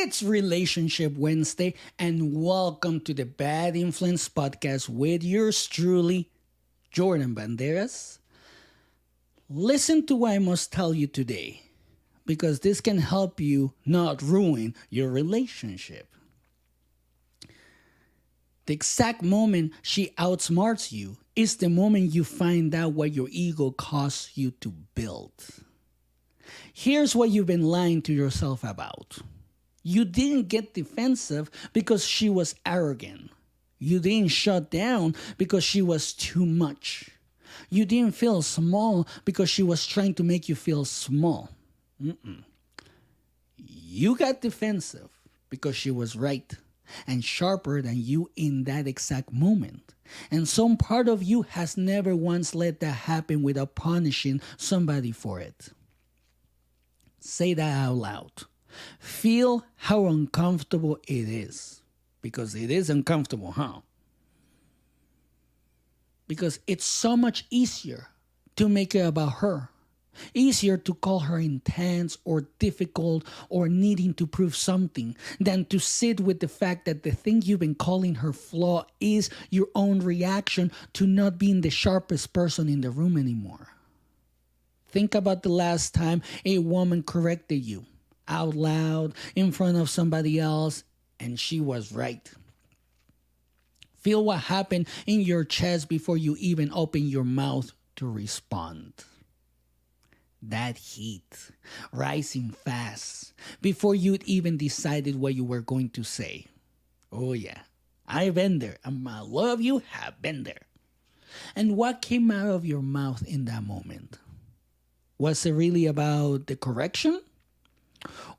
It's Relationship Wednesday, and welcome to the Bad Influence Podcast with yours truly, Jordan Banderas. Listen to what I must tell you today, because this can help you not ruin your relationship. The exact moment she outsmarts you is the moment you find out what your ego costs you to build. Here's what you've been lying to yourself about. You didn't get defensive because she was arrogant. You didn't shut down because she was too much. You didn't feel small because she was trying to make you feel small. You got defensive because she was right and sharper than you in that exact moment. And some part of you has never once let that happen without punishing somebody for it. Say that out loud. Feel how uncomfortable it is. Because it is uncomfortable, huh? Because it's so much easier to make it about her. Easier to call her intense or difficult or needing to prove something than to sit with the fact that the thing you've been calling her flaw is your own reaction to not being the sharpest person in the room anymore. Think about the last time a woman corrected you out loud in front of somebody else and she was right. Feel what happened in your chest before you even open your mouth to respond. That heat rising fast before you'd even decided what you were going to say. Oh yeah, I've been there, and a lot of you have been there. And what came out of your mouth in that moment? Was it really about the correction?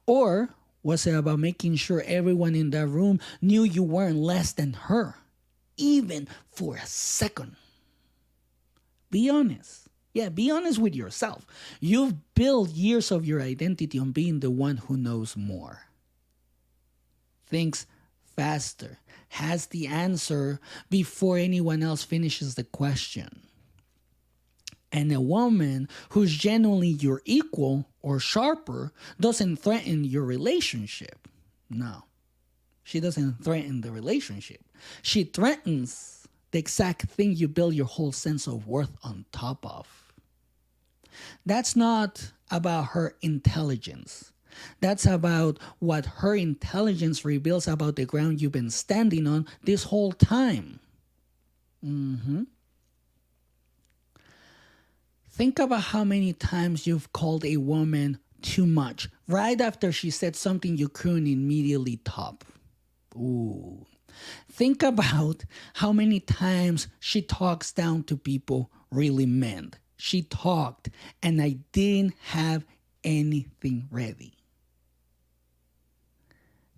Or was it about making sure everyone in that room knew you weren't less than her, even for a second? Be honest. Yeah, be honest with yourself. You've built years of your identity on being the one who knows more. Thinks faster, has the answer before anyone else finishes the question. And a woman who's genuinely your equal or sharper doesn't threaten your relationship. No, she doesn't threaten the relationship. She threatens the exact thing you build your whole sense of worth on top of. That's not about her intelligence. That's about what her intelligence reveals about the ground you've been standing on this whole time. Think about how many times you've called a woman too much right after she said something you couldn't immediately top. Ooh. Think about how many times she talks down to people really meant. She talked and I didn't have anything ready.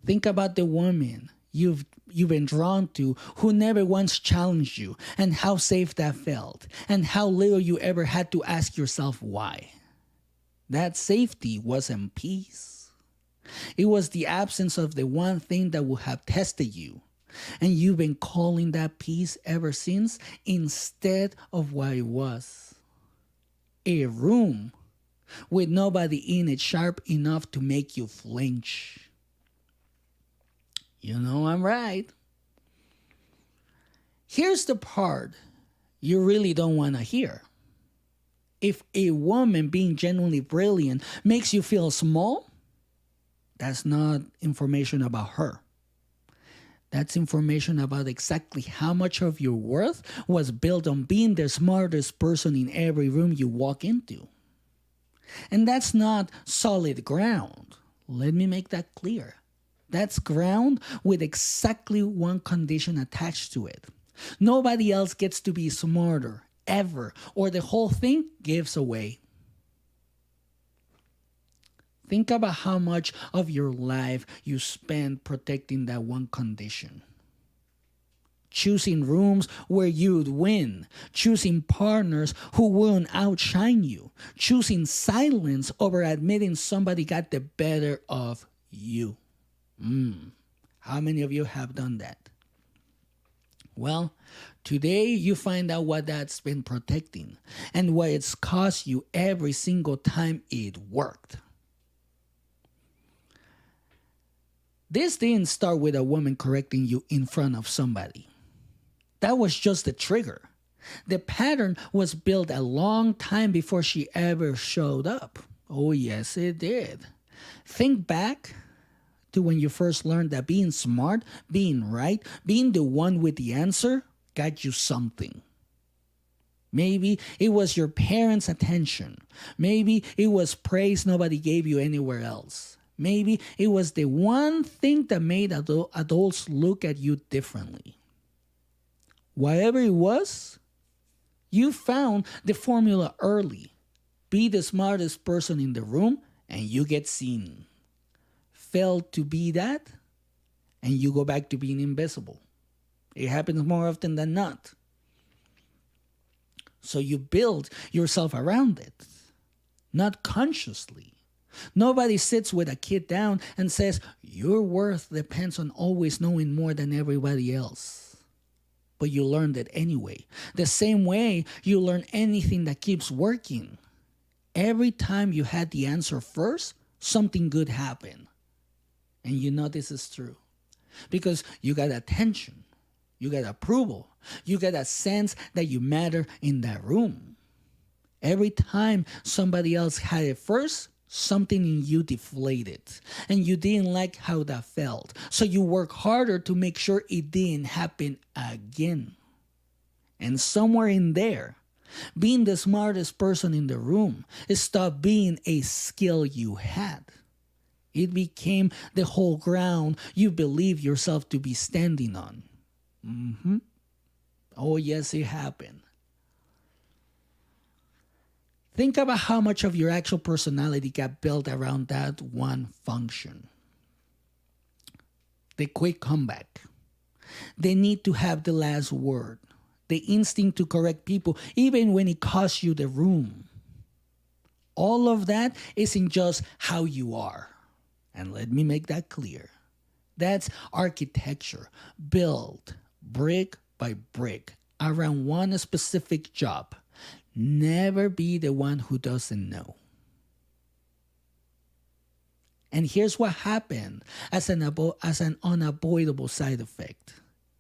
Think about the woman you've been drawn to who never once challenged you and how safe that felt and how little you ever had to ask yourself why. That safety wasn't peace. It was the absence of the one thing that would have tested you. And you've been calling that peace ever since instead of what it was. A room with nobody in it sharp enough to make you flinch. You know I'm right. Here's the part you really don't want to hear. If a woman being genuinely brilliant makes you feel small, that's not information about her. That's information about exactly how much of your worth was built on being the smartest person in every room you walk into. And that's not solid ground. Let me make that clear. That's ground with exactly one condition attached to it. Nobody else gets to be smarter, ever, or the whole thing gives away. Think about how much of your life you spend protecting that one condition. Choosing rooms where you'd win. Choosing partners who won't outshine you. Choosing silence over admitting somebody got the better of you. How many of you have done that? Well, today you find out what that's been protecting and what it's cost you every single time it worked. This didn't start with a woman correcting you in front of somebody. That was just the trigger. The pattern was built a long time before she ever showed up. Oh, yes, it did. Think back to when you first learned that being smart, being right, being the one with the answer got you something. Maybe it was your parents' attention. Maybe it was praise nobody gave you anywhere else. Maybe it was the one thing that made adults look at you differently. Whatever it was, you found the formula early. Be the smartest person in the room and you get seen. Fail to be that and you go back to being invisible. It happens more often than not. So you build yourself around it, not consciously. Nobody sits with a kid down and says, your worth depends on always knowing more than everybody else. But you learned it anyway. The same way you learn anything that keeps working. Every time you had the answer first, something good happened. And you know this is true. Because you got attention. You got approval. You got a sense that you matter in that room. Every time somebody else had it first, something in you deflated. And you didn't like how that felt. So you work harder to make sure it didn't happen again. And somewhere in there, being the smartest person in the room stopped being a skill you had. It became the whole ground you believe yourself to be standing on. Oh, yes, it happened. Think about how much of your actual personality got built around that one function. The quick comeback. The need to have the last word. The instinct to correct people, even when it costs you the room. All of that isn't just how you are. And let me make that clear. That's architecture, built brick by brick around one specific job. Never be the one who doesn't know. And here's what happened as an unavoidable side effect.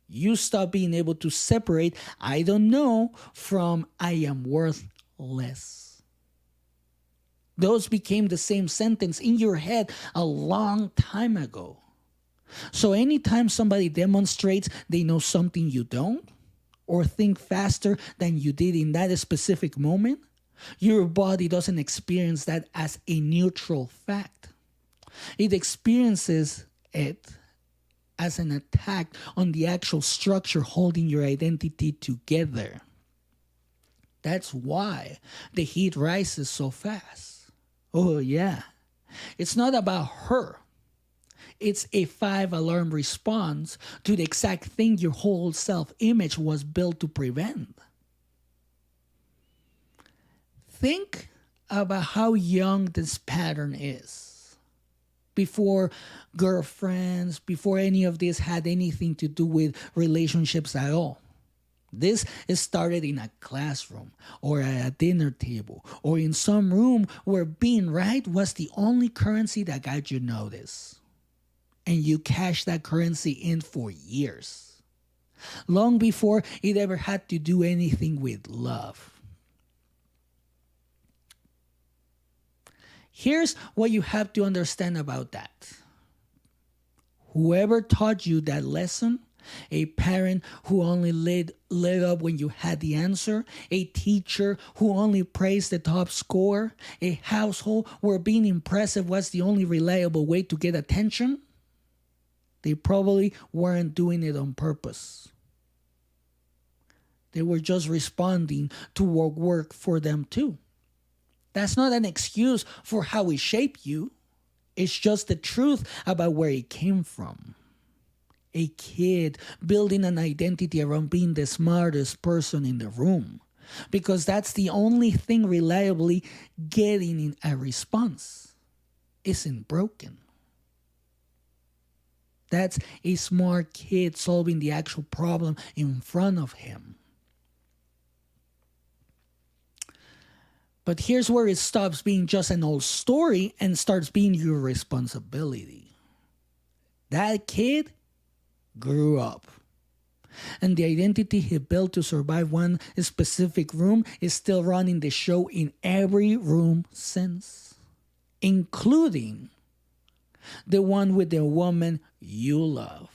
You stop being able to separate I don't know from I am worth less. Those became the same sentence in your head a long time ago. So anytime somebody demonstrates they know something you don't, or think faster than you did in that specific moment, your body doesn't experience that as a neutral fact. It experiences it as an attack on the actual structure holding your identity together. That's why the heat rises so fast. Oh, yeah. It's not about her. It's a 5-alarm response to the exact thing your whole self-image was built to prevent. Think about how young this pattern is. Before girlfriends, before any of this had anything to do with relationships at all. This is started in a classroom or at a dinner table or in some room where being right was the only currency that got you noticed. And you cashed that currency in for years. Long before it ever had to do anything with love. Here's what you have to understand about that. Whoever taught you that lesson, a parent who only lit up when you had the answer, a teacher who only praised the top score, a household where being impressive was the only reliable way to get attention, they probably weren't doing it on purpose. They were just responding to what worked for them too. That's not an excuse for how it shaped you. It's just the truth about where it came from. A kid building an identity around being the smartest person in the room. Because that's the only thing reliably getting a response. Isn't broken. That's a smart kid solving the actual problem in front of him. But here's where it stops being just an old story and starts being your responsibility. That kid grew up. And the identity he built to survive one specific room is still running the show in every room since, including the one with the woman you love.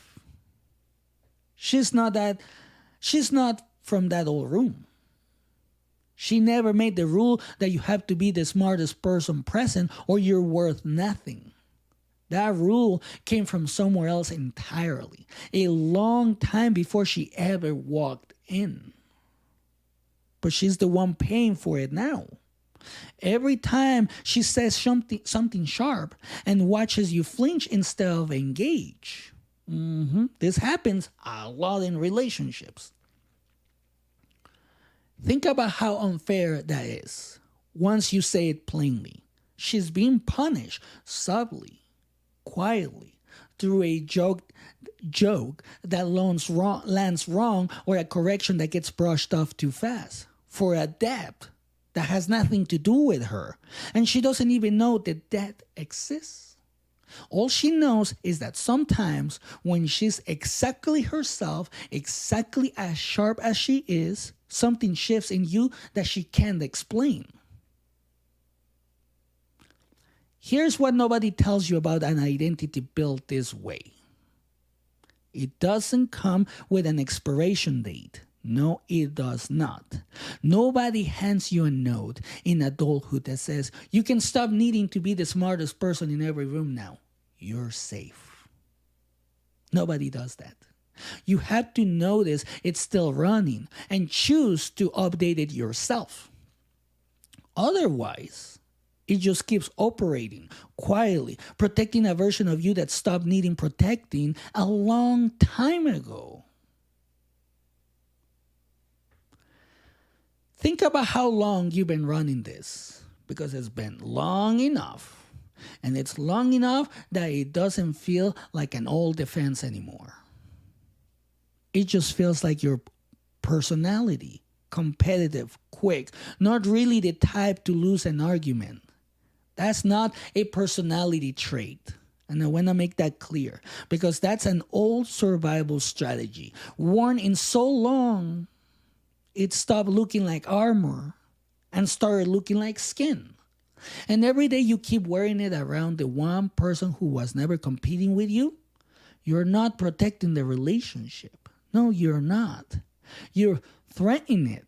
She's not from that old room. She never made the rule that you have to be the smartest person present or you're worth nothing. That rule came from somewhere else entirely, a long time before she ever walked in. But she's the one paying for it now. Every time she says something sharp and watches you flinch instead of engage. This happens a lot in relationships. Think about how unfair that is. Once you say it plainly, she's being punished subtly, quietly, through a joke that lands wrong or a correction that gets brushed off too fast for a debt that has nothing to do with her, and she doesn't even know that debt exists. All she knows is that sometimes when she's exactly herself, exactly as sharp as she is, something shifts in you that she can't explain. Here's what nobody tells you about an identity built this way. It doesn't come with an expiration date. No, it does not. Nobody hands you a note in adulthood that says, you can stop needing to be the smartest person in every room now. You're safe. Nobody does that. You have to notice it's still running and choose to update it yourself. Otherwise, it just keeps operating quietly, protecting a version of you that stopped needing protecting a long time ago. Think about how long you've been running this, because it's been long enough. And it's long enough that it doesn't feel like an old defense anymore. It just feels like your personality, competitive, quick, not really the type to lose an argument. That's not a personality trait. And I want to make that clear, because that's an old survival strategy, worn in so long, it stopped looking like armor and started looking like skin. And every day you keep wearing it around the one person who was never competing with you, you're not protecting the relationship. No, you're not. You're threatening it.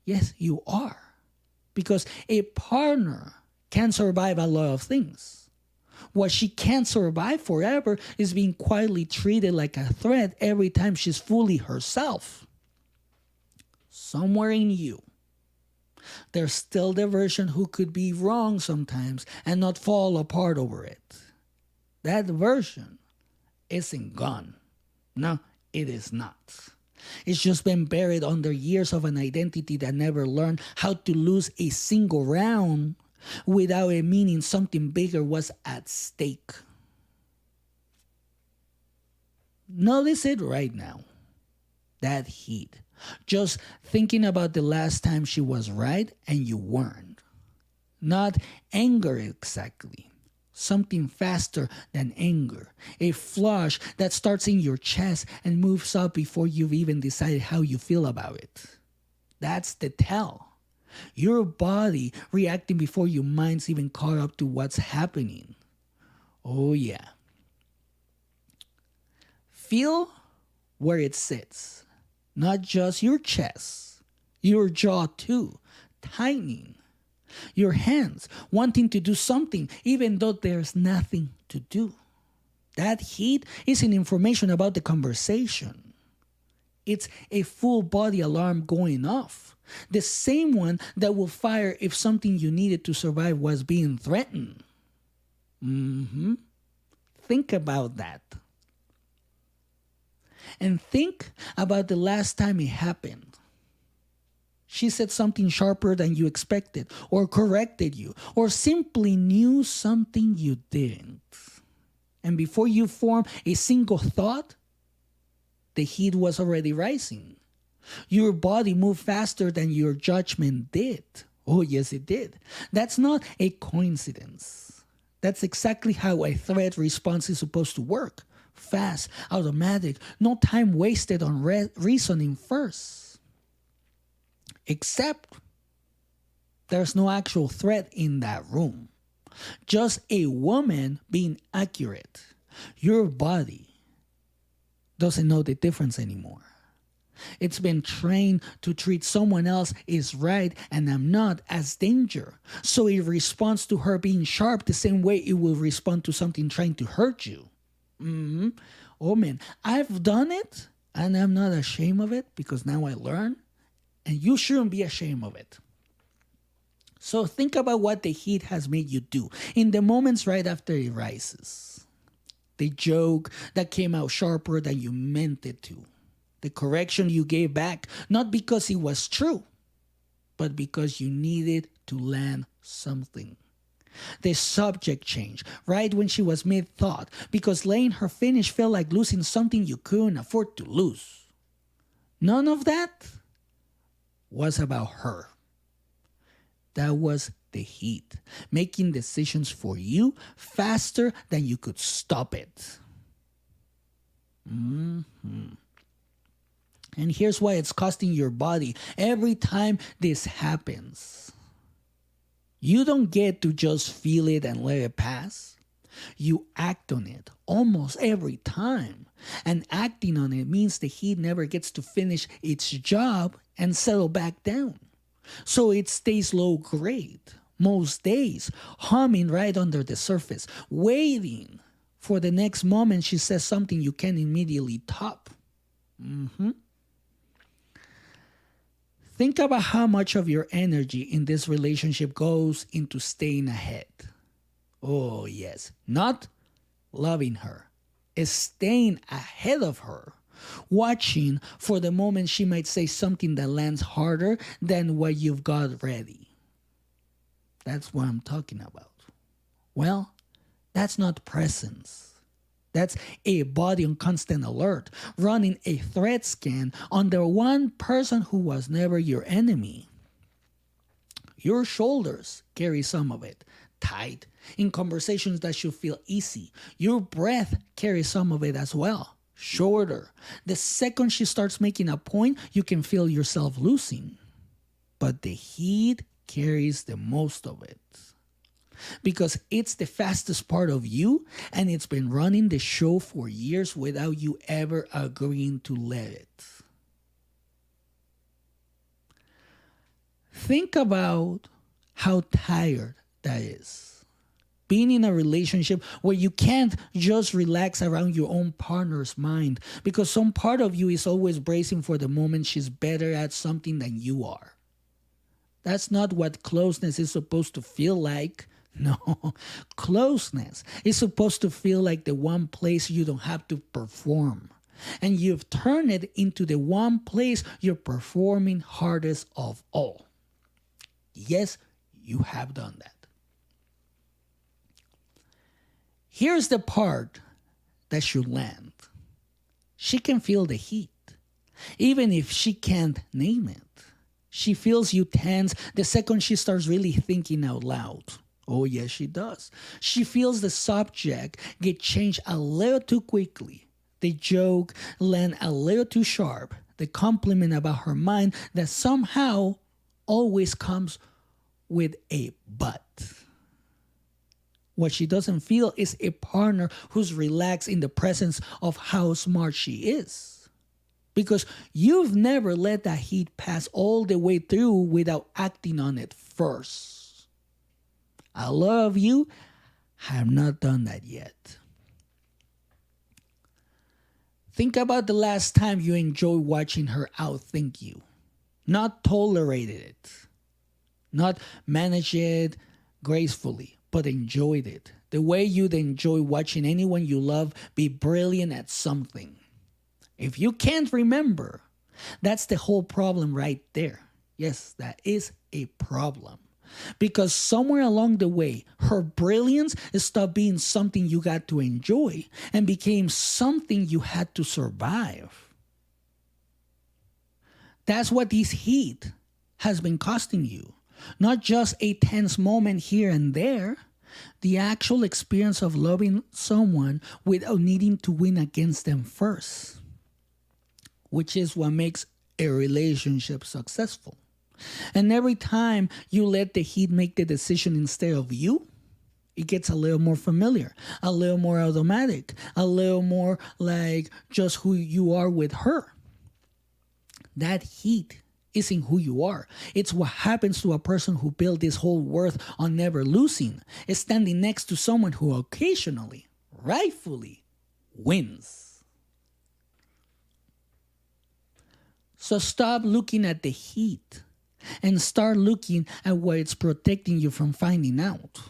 Yes, you are. Because a partner can survive a lot of things. What she can't survive forever is being quietly treated like a threat every time she's fully herself. Somewhere in you, there's still the version who could be wrong sometimes and not fall apart over it. That version isn't gone. No, it is not. It's just been buried under years of an identity that never learned how to lose a single round without it meaning something bigger was at stake. Notice it right now. That heat. Just thinking about the last time she was right and you weren't. Not anger exactly. Something faster than anger. A flush that starts in your chest and moves up before you've even decided how you feel about it. That's the tell. Your body reacting before your mind's even caught up to what's happening. Oh yeah. Feel where it sits. Not just your chest, your jaw too, tightening. Your hands wanting to do something even though there's nothing to do. That heat isn't information about the conversation. It's a full body alarm going off. The same one that will fire if something you needed to survive was being threatened. Think about that. And think about the last time it happened. She said something sharper than you expected, or corrected you, or simply knew something you didn't. And before you form a single thought, the heat was already rising. Your body moved faster than your judgment did. Oh, yes, it did. That's not a coincidence. That's exactly how a threat response is supposed to work. fast, automatic, no time wasted on reasoning first. Except there's no actual threat in that room. Just a woman being accurate. Your body doesn't know the difference anymore. It's been trained to treat someone else is right and I'm not as danger. So it responds to her being sharp the same way it will respond to something trying to hurt you. Oh man, I've done it and I'm not ashamed of it because now I learn. And you shouldn't be ashamed of it. So think about what the heat has made you do in the moments right after it rises. The joke that came out sharper than you meant it to. The correction you gave back, not because it was true, but because you needed to land something. The subject change right when she was mid-thought because letting her finish felt like losing something you couldn't afford to lose. None of that was about her. That was the heat, making decisions for you faster than you could stop it. And here's why it's costing your body every time this happens. You don't get to just feel it and let it pass. You act on it almost every time. And acting on it means the heat never gets to finish its job and settle back down. So it stays low grade, most days, humming right under the surface, waiting for the next moment she says something you can immediately top. Think about how much of your energy in this relationship goes into staying ahead. Oh, yes. Not loving her. It's staying ahead of her. Watching for the moment she might say something that lands harder than what you've got ready. That's what I'm talking about. Well, that's not presence. That's a body on constant alert, running a threat scan on the one person who was never your enemy. Your shoulders carry some of it, tight, in conversations that should feel easy. Your breath carries some of it as well, shorter. The second she starts making a point, you can feel yourself losing. But the heat carries the most of it. Because it's the fastest part of you and it's been running the show for years without you ever agreeing to let it. Think about how tired that is. Being in a relationship where you can't just relax around your own partner's mind because some part of you is always bracing for the moment she's better at something than you are. That's not what closeness is supposed to feel like. No, closeness is supposed to feel like the one place you don't have to perform. And you've turned it into the one place you're performing hardest of all. Yes, you have done that. Here's the part that should land. She can feel the heat, even if she can't name it. She feels you tense the second she starts really thinking out loud. Oh, yes, she does. She feels the subject get changed a little too quickly. The joke land a little too sharp. The compliment about her mind that somehow always comes with a but. What she doesn't feel is a partner who's relaxed in the presence of how smart she is. Because you've never let that heat pass all the way through without acting on it first. I love you. I have not done that yet. Think about the last time you enjoyed watching her outthink you. Not tolerated it. Not managed it gracefully, but enjoyed it. The way you'd enjoy watching anyone you love be brilliant at something. If you can't remember, that's the whole problem right there. Yes, that is a problem. Because somewhere along the way, her brilliance stopped being something you got to enjoy and became something you had to survive. That's what this heat has been costing you. Not just a tense moment here and there, The actual experience of loving someone without needing to win against them first, which is what makes a relationship successful. And every time you let the heat make the decision instead of you, it gets a little more familiar, a little more automatic, a little more like just who you are with her. That heat isn't who you are. It's what happens to a person who built this whole worth on never losing, is standing next to someone who occasionally, rightfully, wins. So stop looking at the heat and start looking at what it's protecting you from finding out.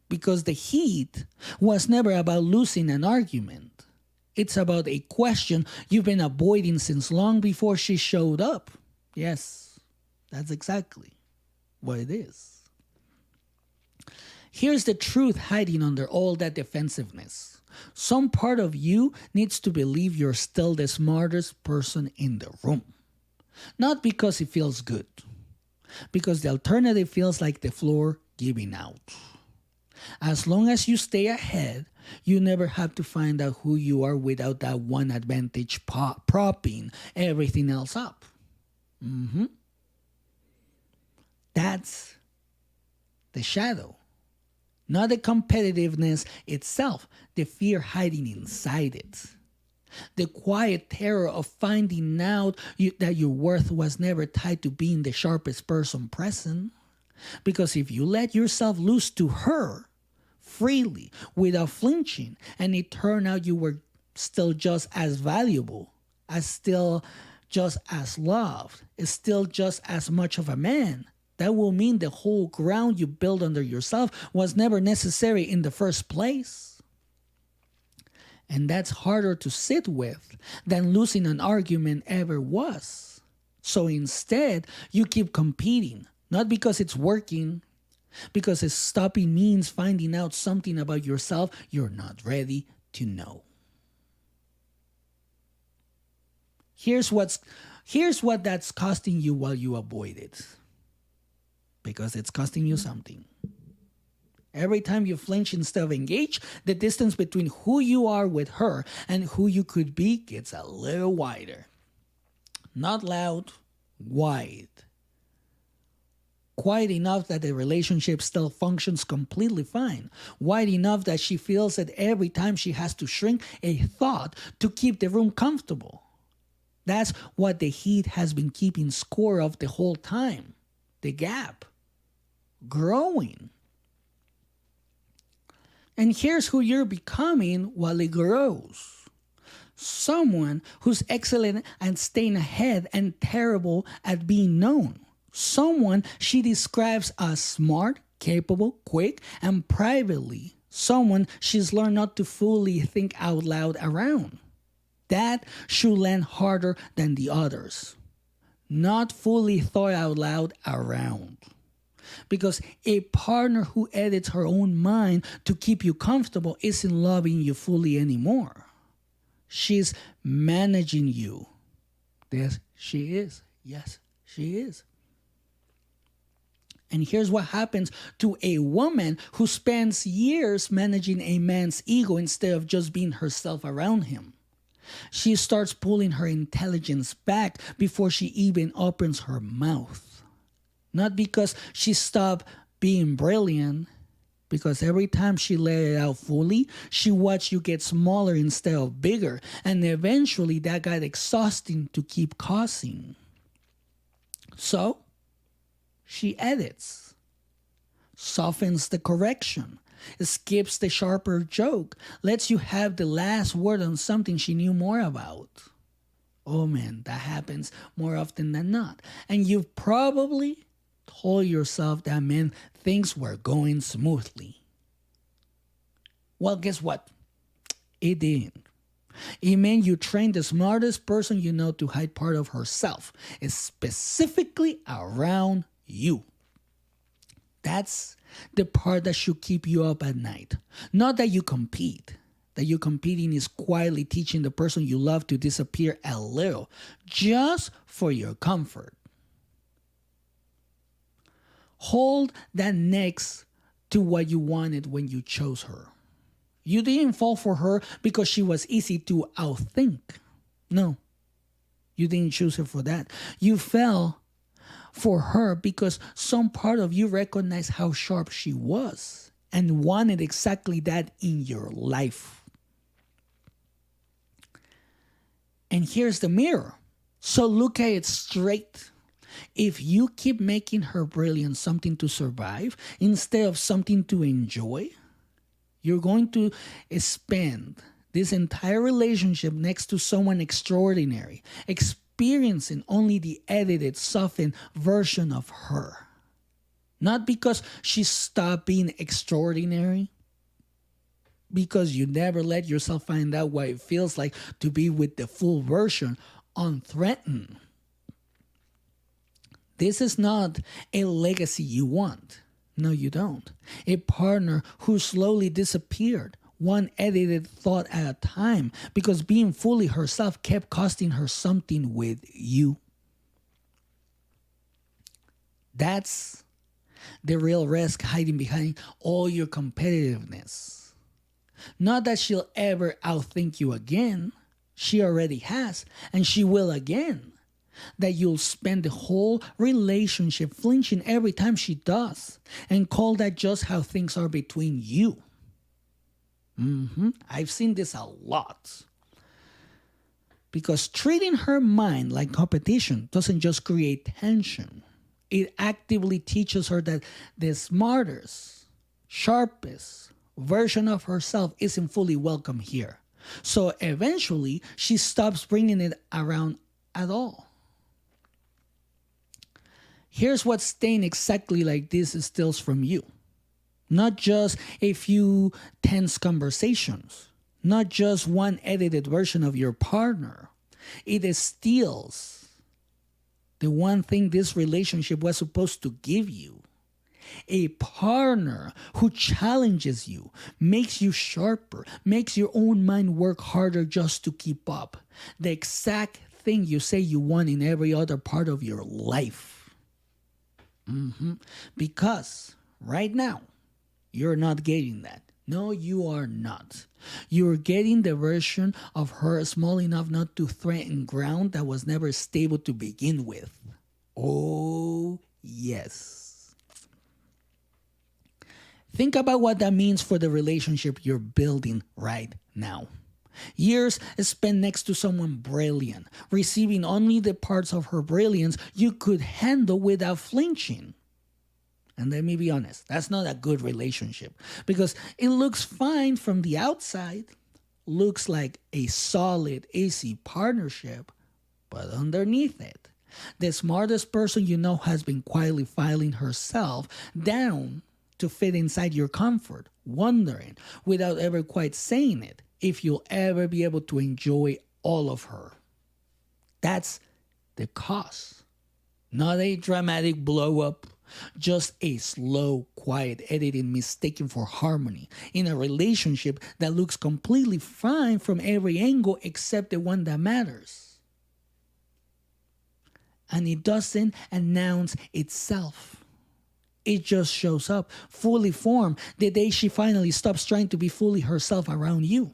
Because the heat was never about losing an argument. It's about a question you've been avoiding since long before she showed up. Yes, that's exactly what it is. Here's the truth hiding under all that defensiveness. Some part of you needs to believe you're still the smartest person in the room. Not because it feels good, because the alternative feels like the floor giving out. As long as you stay ahead, you never have to find out who you are without that one advantage propping everything else up. That's the shadow. Not the competitiveness itself, the fear hiding inside it. The quiet terror of finding out that your worth was never tied to being the sharpest person present. Because if you let yourself loose to her freely, without flinching, and it turned out you were still just as valuable, as still just as loved, is still just as much of a man, that will mean the whole ground you built under yourself was never necessary in the first place. And that's harder to sit with than losing an argument ever was. So instead, you keep competing, not because it's working, because it's stopping means finding out something about yourself you're not ready to know. Here's what that's costing you while you avoid it. Because it's costing you something. Every time you flinch instead of engage, the distance between who you are with her and who you could be gets a little wider. Not loud, wide. Quiet enough that the relationship still functions completely fine. Wide enough that she feels that every time she has to shrink a thought to keep the room comfortable. That's what the heat has been keeping score of the whole time. The gap. Growing. And here's who you're becoming while it grows. Someone who's excellent at staying ahead and terrible at being known. Someone she describes as smart, capable, quick, and privately. Someone she's learned not to fully think out loud around. That should land harder than the others. Not fully thought out loud around. Because a partner who edits her own mind to keep you comfortable isn't loving you fully anymore. She's managing you. Yes, she is. Yes, she is. And here's what happens to a woman who spends years managing a man's ego instead of just being herself around him. She starts pulling her intelligence back before she even opens her mouth. Not because she stopped being brilliant, because every time she let it out fully, she watched you get smaller instead of bigger, and eventually that got exhausting to keep causing. So, she edits, softens the correction, skips the sharper joke, lets you have the last word on something she knew more about. Oh man, that happens more often than not. And you've probably told yourself that meant things were going smoothly. Well, guess what? It didn't. It meant you trained the smartest person you know to hide part of herself, specifically around you. That's the part that should keep you up at night. Not that you compete. That you competing is quietly teaching the person you love to disappear a little, just for your comfort. Hold that next to what you wanted when you chose her. You didn't fall for her because she was easy to outthink. No, you didn't choose her for that. You fell for her because some part of you recognized how sharp she was and wanted exactly that in your life. And here's the mirror. So look at it straight. If you keep making her brilliance something to survive instead of something to enjoy, you're going to spend this entire relationship next to someone extraordinary, experiencing only the edited, softened version of her. Not because she stopped being extraordinary, because you never let yourself find out what it feels like to be with the full version unthreatened. This is not a legacy you want. No, you don't. A partner who slowly disappeared, one edited thought at a time, because being fully herself kept costing her something with you. That's the real risk hiding behind all your competitiveness. Not that she'll ever outthink you again. She already has, and she will again. That you'll spend the whole relationship flinching every time she does, and call that just how things are between you. I've seen this a lot. Because treating her mind like competition doesn't just create tension. It actively teaches her that the smartest, sharpest version of herself isn't fully welcome here. So eventually, she stops bringing it around at all. Here's what staying exactly like this steals from you. Not just a few tense conversations. Not just one edited version of your partner. It steals the one thing this relationship was supposed to give you. A partner who challenges you, makes you sharper, makes your own mind work harder just to keep up. The exact thing you say you want in every other part of your life. Because right now, you're not getting that. No, you are not. You're getting the version of her small enough not to threaten ground that was never stable to begin with. Oh, yes. Think about what that means for the relationship you're building right now. Years spent next to someone brilliant, receiving only the parts of her brilliance you could handle without flinching. And let me be honest, that's not a good relationship because it looks fine from the outside, looks like a solid, easy partnership, but underneath it, the smartest person you know has been quietly filing herself down to fit inside your comfort, wondering, without ever quite saying it, if you'll ever be able to enjoy all of her. That's the cost. Not a dramatic blow up, just a slow, quiet editing mistaken for harmony in a relationship that looks completely fine from every angle except the one that matters. And it doesn't announce itself. It just shows up, fully formed, the day she finally stops trying to be fully herself around you.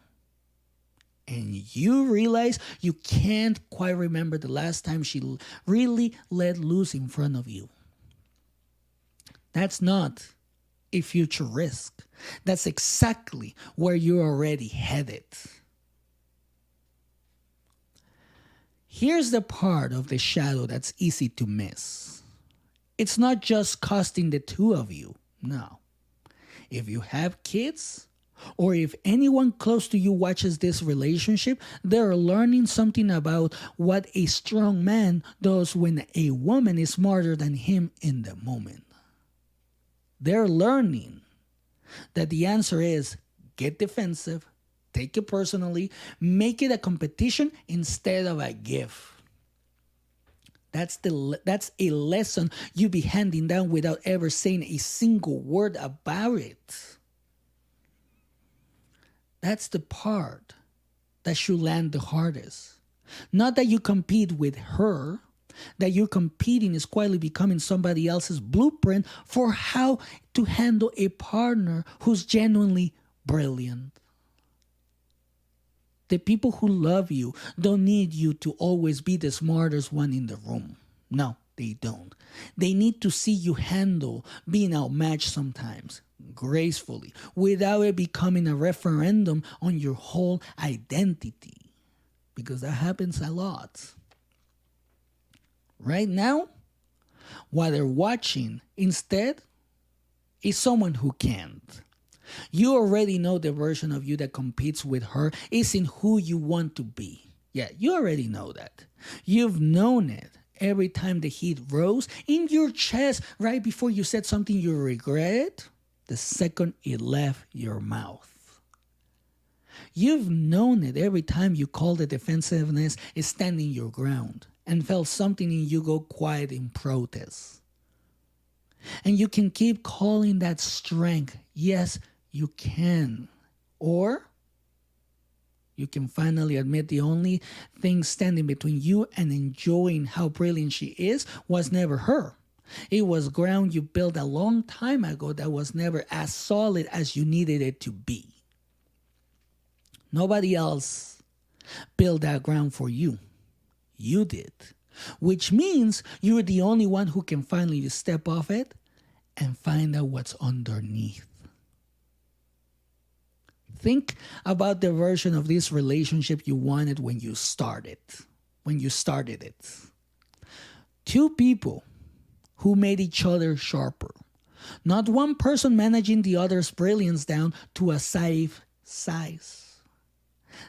And you realize you can't quite remember the last time she really let loose in front of you. That's not a future risk. That's exactly where you're already headed. Here's the part of the shadow that's easy to miss. It's not just costing the two of you. No. If you have kids, or if anyone close to you watches this relationship, they're learning something about what a strong man does when a woman is smarter than him in the moment. They're learning that the answer is get defensive, take it personally, make it a competition instead of a gift. That's a lesson you be handing down without ever saying a single word about it. That's the part that should land the hardest. Not that you compete with her, That you're competing is quietly becoming somebody else's blueprint for how to handle a partner who's genuinely brilliant. The people who love you don't need you to always be the smartest one in the room. No, they don't. They need to see you handle being outmatched sometimes, gracefully, without it becoming a referendum on your whole identity. Because that happens a lot. Right now, what they're watching instead is someone who can't. You already know the version of you that competes with her isn't who you want to be. Yeah, you already know that. You've known it every time the heat rose in your chest right before you said something you regret, the second it left your mouth. You've known it every time you called the defensiveness is standing your ground and felt something in you go quiet in protest. And you can keep calling that strength. Yes, you can. Or you can finally admit the only thing standing between you and enjoying how brilliant she is was never her. It was ground you built a long time ago that was never as solid as you needed it to be. Nobody else built that ground for you. You did. Which means you're the only one who can finally step off it and find out what's underneath. Think about the version of this relationship you wanted when you started. When you started it. Two people who made each other sharper. Not one person managing the other's brilliance down to a safe size.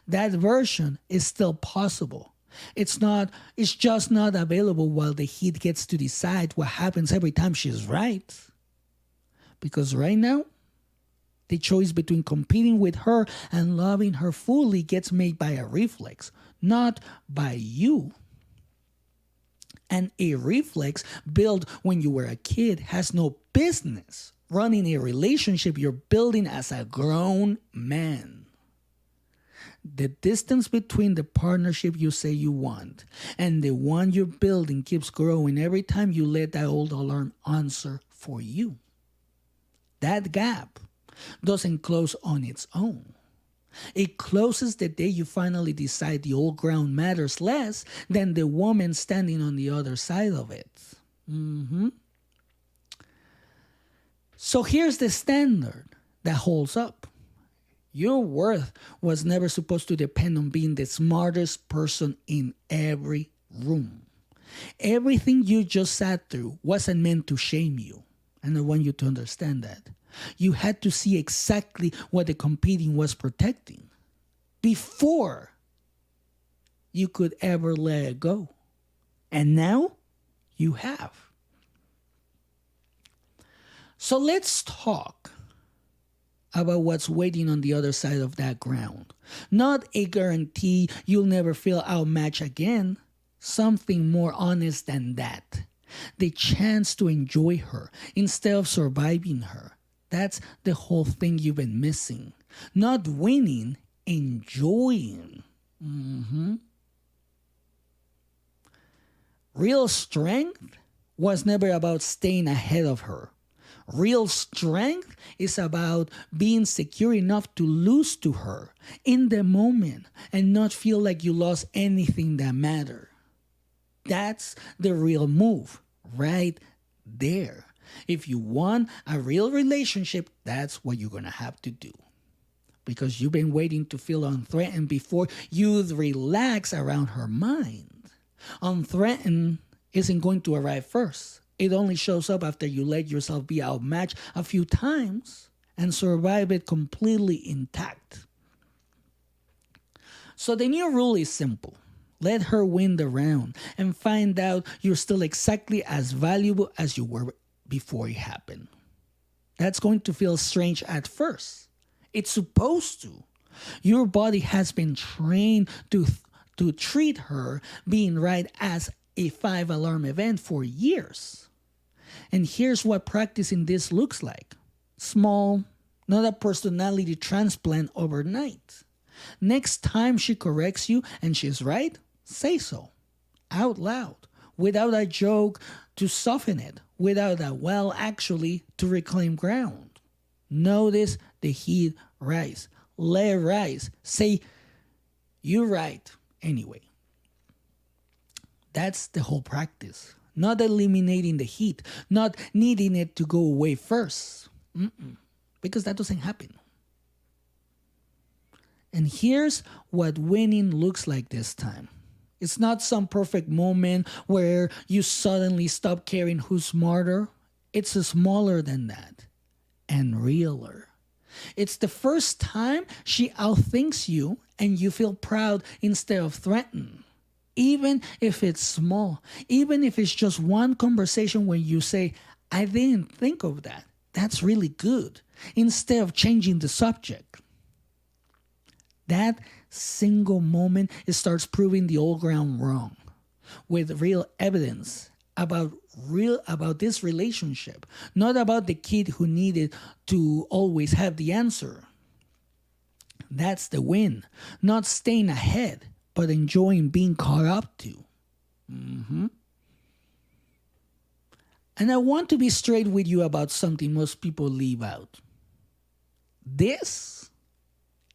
That version is still possible. It's just not available while the heat gets to decide what happens every time she's right. Because right now, the choice between competing with her and loving her fully gets made by a reflex, not by you. And a reflex built when you were a kid has no business running a relationship you're building as a grown man. The distance between the partnership you say you want and the one you're building keeps growing every time you let that old alarm answer for you. That gap doesn't close on its own. It closes the day you finally decide the old ground matters less than the woman standing on the other side of it. So here's the standard that holds up. Your worth was never supposed to depend on being the smartest person in every room. Everything you just sat through wasn't meant to shame you. And I want you to understand that. You had to see exactly what the competing was protecting before you could ever let it go. And now you have. So let's talk about what's waiting on the other side of that ground. Not a guarantee you'll never feel outmatched again. Something more honest than that. The chance to enjoy her instead of surviving her. That's the whole thing you've been missing. Not winning, enjoying. Real strength was never about staying ahead of her. Real strength is about being secure enough to lose to her in the moment and not feel like you lost anything that mattered. That's the real move right there. If you want a real relationship, that's what you're going to have to do. Because you've been waiting to feel unthreatened before you'd relax around her mind. Unthreatened isn't going to arrive first. It only shows up after you let yourself be outmatched a few times and survive it completely intact. So the new rule is simple. Let her win the round and find out you're still exactly as valuable as you were before it happened. That's going to feel strange at first. It's supposed to. Your body has been trained to treat her being right as a 5-alarm event for years. And here's what practicing this looks like. Small, not a personality transplant overnight. Next time she corrects you and she's right, say so. Out loud. without a joke to soften it, without a well, actually, to reclaim ground. Notice the heat rise. Let it rise. Say, you're right, anyway. That's the whole practice. Not eliminating the heat, not needing it to go away first. Because that doesn't happen. And here's what winning looks like this time. It's not some perfect moment where you suddenly stop caring who's smarter. It's smaller than that and realer. It's the first time she outthinks you and you feel proud instead of threatened. Even if it's small, even if it's just one conversation where you say, I didn't think of that. That's really good. Instead of changing the subject. That single moment, it starts proving the old ground wrong with real evidence about this relationship, not about the kid who needed to always have the answer. That's the win, not staying ahead, but enjoying being caught up to. And I want to be straight with you about something most people leave out. This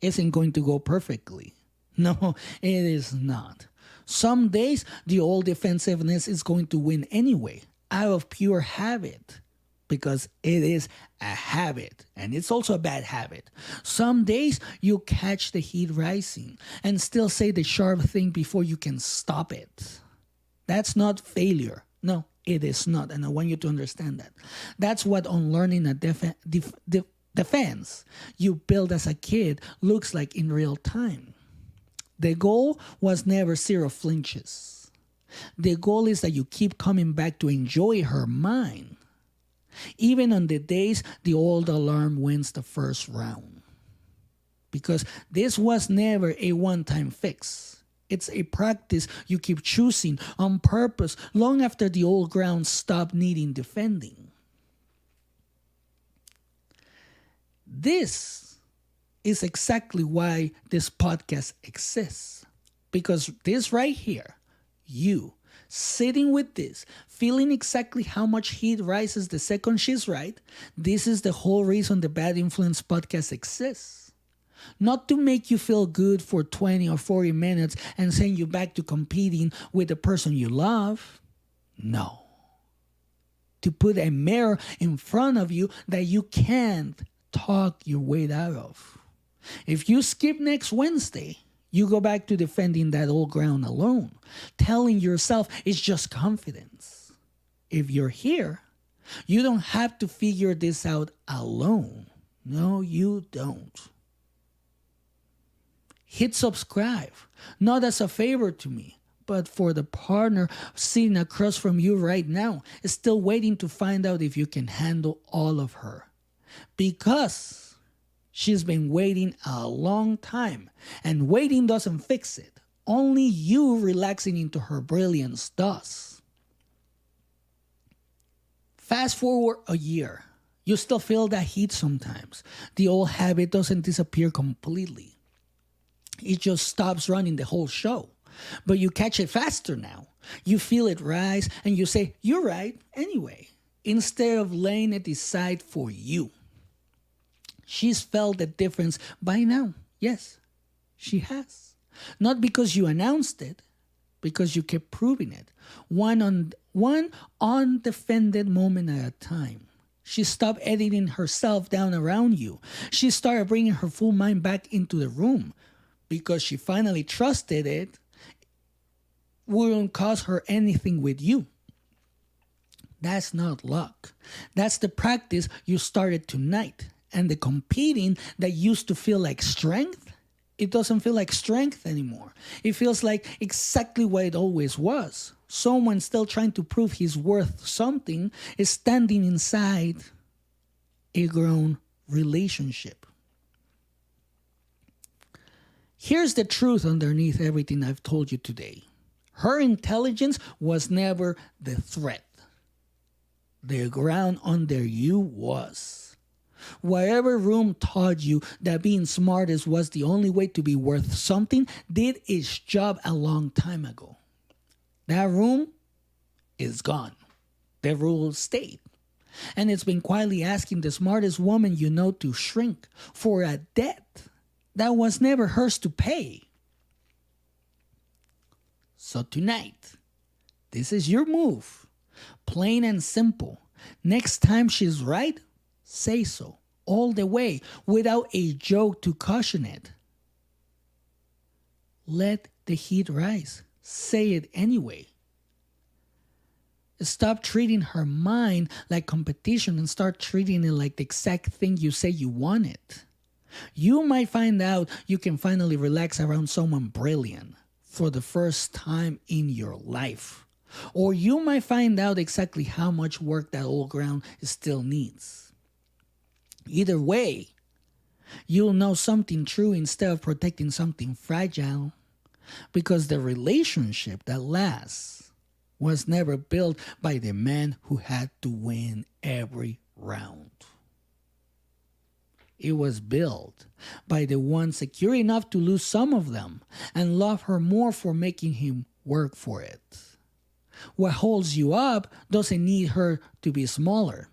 isn't going to go perfectly. No, it is not. Some days, the old defensiveness is going to win anyway, out of pure habit. Because it is a habit, and it's also a bad habit. Some days, you catch the heat rising and still say the sharp thing before you can stop it. That's not failure. No, it is not, and I want you to understand that. That's what unlearning a defense you built as a kid looks like in real time. The goal was never zero flinches. The goal is that you keep coming back to enjoy her mind. Even on the days the old alarm wins the first round. Because this was never a one-time fix. It's a practice you keep choosing on purpose long after the old ground stopped needing defending. This is exactly why this podcast exists. Because this right here, you sitting with this, feeling exactly how much heat rises the second she's right, this is the whole reason the Bad Influence podcast exists. Not to make you feel good for 20 or 40 minutes and send you back to competing with the person you love. No. To put a mirror in front of you that you can't talk your way out of. If you skip next Wednesday, you go back to defending that old ground alone, telling yourself it's just confidence. If you're here, you don't have to figure this out alone. No, you don't. Hit subscribe, not as a favor to me, but for the partner sitting across from you right now, is still waiting to find out if you can handle all of her. Because she's been waiting a long time, and waiting doesn't fix it. Only you relaxing into her brilliance does. Fast forward a year. You still feel that heat sometimes. The old habit doesn't disappear completely. It just stops running the whole show. But you catch it faster now. You feel it rise, and you say, you're right, anyway, instead of laying it aside for you. She's felt the difference by now. Yes, she has. Not because you announced it, because you kept proving it. One undefended moment at a time. She stopped editing herself down around you. She started bringing her full mind back into the room because she finally trusted it wouldn't cost her anything with you. That's not luck. That's the practice you started tonight. And the competing that used to feel like strength, it doesn't feel like strength anymore. It feels like exactly what it always was. Someone still trying to prove he's worth something is standing inside a grown relationship. Here's the truth underneath everything I've told you today. Her intelligence was never the threat. The ground under you was. Whatever room taught you that being smartest was the only way to be worth something did its job a long time ago. That room is gone. The rules stayed. And it's been quietly asking the smartest woman you know to shrink for a debt that was never hers to pay. So tonight, this is your move. Plain and simple. Next time she's right, say so. All the way, without a joke to caution it. Let the heat rise. Say it anyway. Stop treating her mind like competition and start treating it like the exact thing you say you want it. You might find out you can finally relax around someone brilliant for the first time in your life. Or you might find out exactly how much work that old ground still needs. Either way, you'll know something true instead of protecting something fragile. Because the relationship that lasts was never built by the man who had to win every round. It was built by the one secure enough to lose some of them and love her more for making him work for it. What holds you up doesn't need her to be smaller.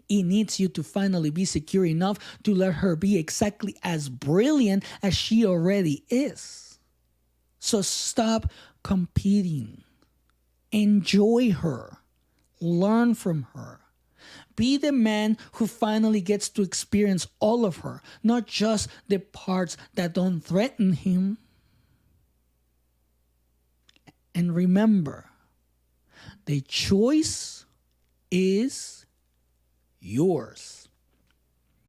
It needs you to finally be secure enough to let her be exactly as brilliant as she already is. So stop competing. Enjoy her. Learn from her. Be the man who finally gets to experience all of her, not just the parts that don't threaten him. And remember, the choice is yours.